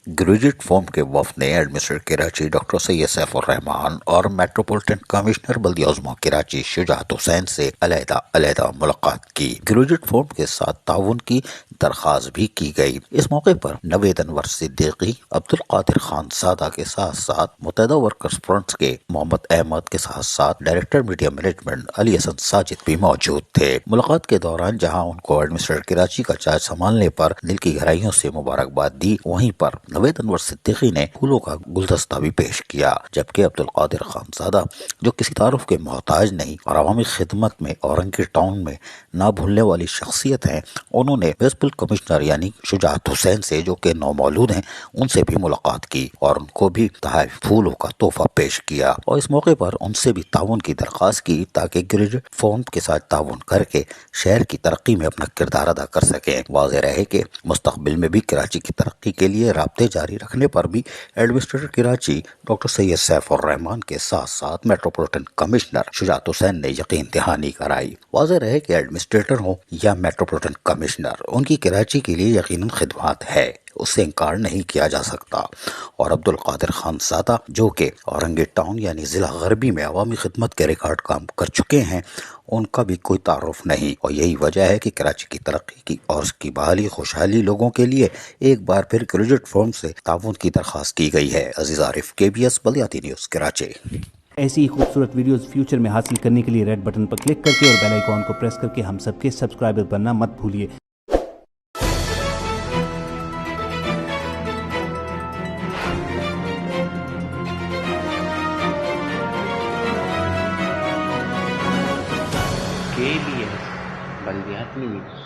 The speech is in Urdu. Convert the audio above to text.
گریجویٹ فورم کے وفد نے ایڈمنسٹریٹر کراچی ڈاکٹر سید سیف الرحمان اور میٹروپولیٹن کمشنر بلدیہ عظمیٰ کراچی شجاعت حسین سے علیحدہ ملاقات کی۔ گریجویٹ فورم کے ساتھ تعاون کی درخواست بھی کی گئی۔ اس موقع پر نوید انور صدیقی، عبدالقادر خان سادہ کے ساتھ ساتھ متحدہ ورکرز فرنٹ کے محمد احمد کے ساتھ ساتھ ڈائریکٹر میڈیا مینجمنٹ علی حسن ساجد بھی موجود تھے۔ ملاقات کے دوران جہاں ان کو ایڈمنسٹریٹر کراچی کا چارج سنبھالنے پر دل کی گہرائیوں سے مبارکباد دی، وہیں پر نوید انور صدیقی نے پھولوں کا گلدستہ بھی پیش کیا، جبکہ عبدالقادر خان زادہ جو کسی تعارف کے محتاج نہیں اور عوامی خدمت میں اورنگی ٹاؤن میں نہ بھولنے والی شخصیت ہیں، انہوں نے میونسپل کمشنر یعنی شجاعت حسین سے جو کہ نومولود ہیں ان سے بھی ملاقات کی اور ان کو بھی تحائف پھولوں کا تحفہ پیش کیا اور اس موقع پر ان سے بھی تعاون کی درخواست کی تاکہ گریجویٹ فورم کے ساتھ تعاون کر کے شہر کی ترقی میں اپنا کردار ادا کر سکیں۔ واضح رہے کہ مستقبل میں بھی کراچی کی ترقی کے لیے رابطے جاری رکھنے پر بھی ایڈمنسٹریٹر کراچی ڈاکٹر سید سیف الرحمان کے ساتھ ساتھ میٹروپولیٹن کمشنر شجاعت حسین نے یقین دہانی کرائی۔ واضح رہے کہ ایڈمنسٹریٹر ہو یا میٹروپولیٹن کمشنر، ان کی کراچی کے لیے یقیناً خدمات ہے، اس سے انکار نہیں کیا جا سکتا، اور عبدالقادر خان زادہ جو کہ اورنگی ٹاؤن یعنی ضلع غربی میں عوامی خدمت کے ریکارڈ کام کر چکے ہیں، ان کا بھی کوئی تعارف نہیں، اور یہی وجہ ہے کہ کراچی کی ترقی کی اور اس کی بحالی خوشحالی لوگوں کے لیے ایک بار پھر گریجویٹ فورم سے تعاون کی درخواست کی گئی ہے۔ عزیز عارف، KBS بلدیاتی نیوز کراچی۔ ایسی ہی خوبصورت ویڈیوز فیوچر میں حاصل کرنے کے لیے ریڈ بٹن پر کلک کر کے اور بیل آئیکن کو پریس کر کے ہم سب کے سبسکرائبر بننا مت بھولیے۔ KBS بلدیاتی نیوز